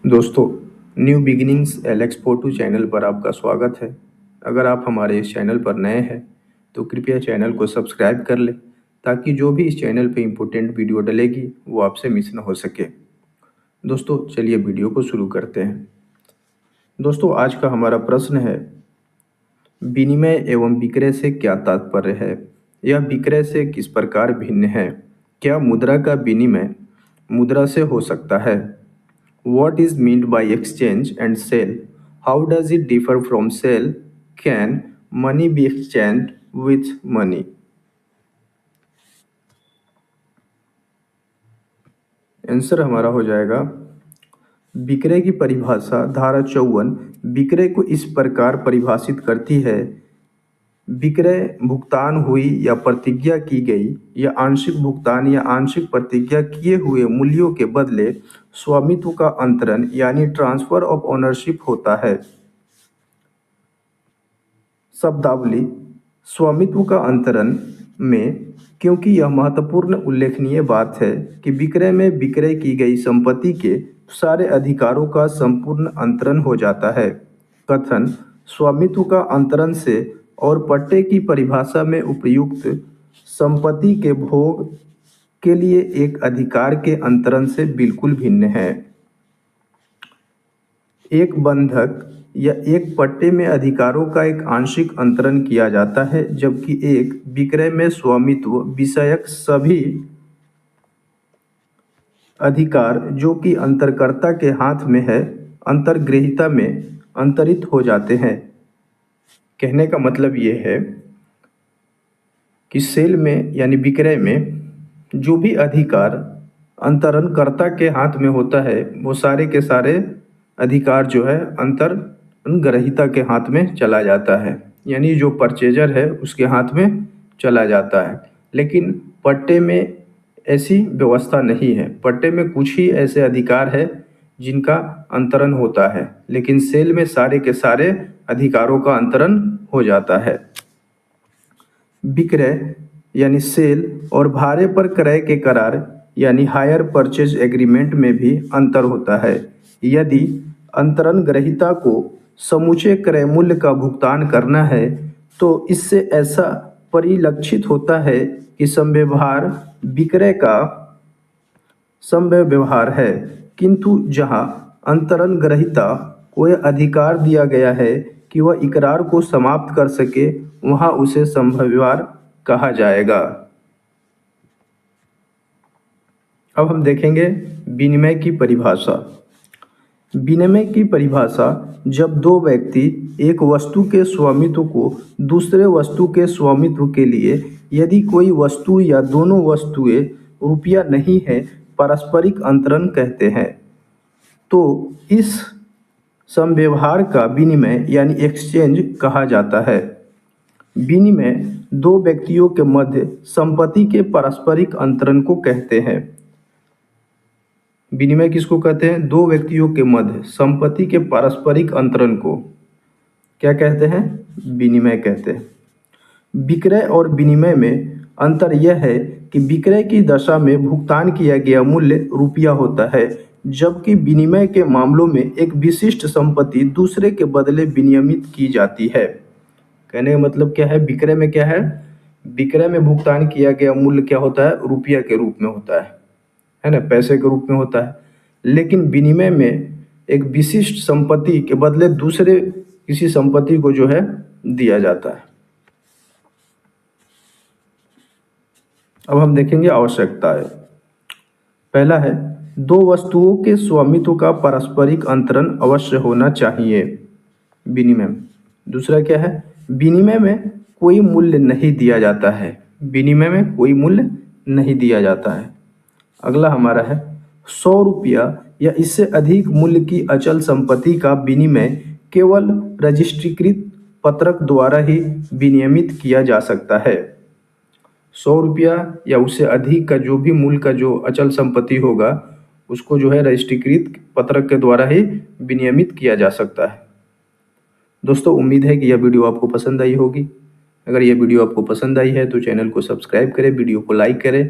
दोस्तों, new beginnings Alex photo channel पर आपका स्वागत है। अगर आप हमारे इस चैनल पर नए हैं तो कृपया चैनल को सब्सक्राइब कर लें ताकि जो भी इस चैनल पे इम्पोर्टेंट वीडियो डलेगी वो आपसे मिस ना हो सके। दोस्तों, चलिए वीडियो को शुरू करते हैं। दोस्तों, आज का हमारा प्रश्न है, विनिमय एवं विक्रय से क्या तात्पर्य है? यह विक्रय से किस प्रकार भिन्न है? क्या मुद्रा का विनिमय मुद्रा से हो सकता है? What is meant by exchange and sale? How does it differ from sale? Can money be exchanged with money? Answer हमारा हो जाएगा, विक्रय की परिभाषा धारा 54 विक्रय को इस प्रकार परिभाषित करती है, विक्रय भुगतान हुई या प्रतिज्ञा की गई या आंशिक भुगतान या आंशिक प्रतिज्ञा किए हुए मूल्यों के बदले स्वामित्व का अंतरण यानी ट्रांसफर ऑफ ओनरशिप होता है। शब्दावली स्वामित्व का अंतरण में, क्योंकि यह महत्वपूर्ण उल्लेखनीय बात है कि विक्रय में विक्रय की गई संपत्ति के सारे अधिकारों का संपूर्ण अंतरण हो जाता है। कथन स्वामित्व का अंतरण से और पट्टे की परिभाषा में उपयुक्त संपत्ति के भोग के लिए एक अधिकार के अंतरण से बिल्कुल भिन्न है। एक बंधक या एक पट्टे में अधिकारों का एक आंशिक अंतरण किया जाता है, जबकि एक विक्रय में स्वामित्व विषयक सभी अधिकार जो कि अंतरकर्ता के हाथ में है, अंतर्ग्रहीता में अंतरित हो जाते हैं। कहने का मतलब ये है कि सेल में यानी विक्रय में जो भी अधिकार अंतरणकर्ता के हाथ में होता है वो सारे के सारे अधिकार जो है अंतर्ग्रहीता के हाथ में चला जाता है, यानी जो परचेजर है उसके हाथ में चला जाता है। लेकिन पट्टे में ऐसी व्यवस्था नहीं है। पट्टे में कुछ ही ऐसे अधिकार है जिनका अंतरण होता है, लेकिन सेल में सारे के सारे अधिकारों का अंतरण हो जाता है। विक्रय यानी सेल और भाड़े पर क्रय के करार यानी हायर परचेज एग्रीमेंट में भी अंतर होता है। यदि अंतरण ग्रहीता को समूचे क्रय मूल्य का भुगतान करना है तो इससे ऐसा परिलक्षित होता है कि समव्यवहार विक्रय का समव्यवहार है, किंतु जहां अंतरण ग्रहीता को यह अधिकार दिया गया है कि वह इकरार को समाप्त कर सके, वहां उसे समव्यवहार कहा जाएगा। अब हम देखेंगे विनिमय की परिभाषा। विनिमय की परिभाषा, जब दो व्यक्ति एक वस्तु के स्वामित्व को दूसरे वस्तु के स्वामित्व के लिए, यदि कोई वस्तु या दोनों वस्तुएं रुपया नहीं है, पारस्परिक अंतरण कहते हैं, तो इस समव्यवहार का विनिमय यानी एक्सचेंज कहा जाता है। विनिमय दो व्यक्तियों के मध्य संपत्ति के पारस्परिक अंतरण को कहते हैं। विनिमय किसको कहते हैं? दो व्यक्तियों के मध्य संपत्ति के पारस्परिक अंतरण को क्या कहते हैं? विनिमय कहते हैं। विक्रय और विनिमय में अंतर यह है कि विक्रय की दशा में भुगतान किया गया मूल्य रुपया होता है, जबकि विनिमय के मामलों में एक विशिष्ट संपत्ति दूसरे के बदले विनियमित की जाती है। कहने का मतलब क्या है? विक्रय में क्या है? विक्रय में भुगतान किया गया मूल्य क्या होता है? रुपया के रूप में होता है ना, पैसे के रूप में होता है। लेकिन विनिमय में एक विशिष्ट संपत्ति के बदले दूसरे किसी संपत्ति को जो है दिया जाता है। अब हम देखेंगे आवश्यकताएं। पहला है, दो वस्तुओं के स्वामित्व का पारस्परिक अंतरण अवश्य होना चाहिए विनिमय में। दूसरा क्या है? विनिमय में कोई मूल्य नहीं दिया जाता है। विनिमय में कोई मूल्य नहीं दिया जाता है। अगला हमारा है, 100 रुपया या इससे अधिक मूल्य की अचल संपत्ति का विनिमय केवल रजिस्ट्रीकृत पत्रक द्वारा ही विनियमित किया जा सकता है। 100 रुपया या उससे अधिक का जो भी मूल्य का जो अचल संपत्ति होगा उसको जो है रजिस्ट्रीकृत पत्रक के द्वारा ही विनियमित किया जा सकता है। दोस्तों, उम्मीद है कि यह वीडियो आपको पसंद आई होगी। अगर यह वीडियो आपको पसंद आई है तो चैनल को सब्सक्राइब करें, वीडियो को लाइक करें।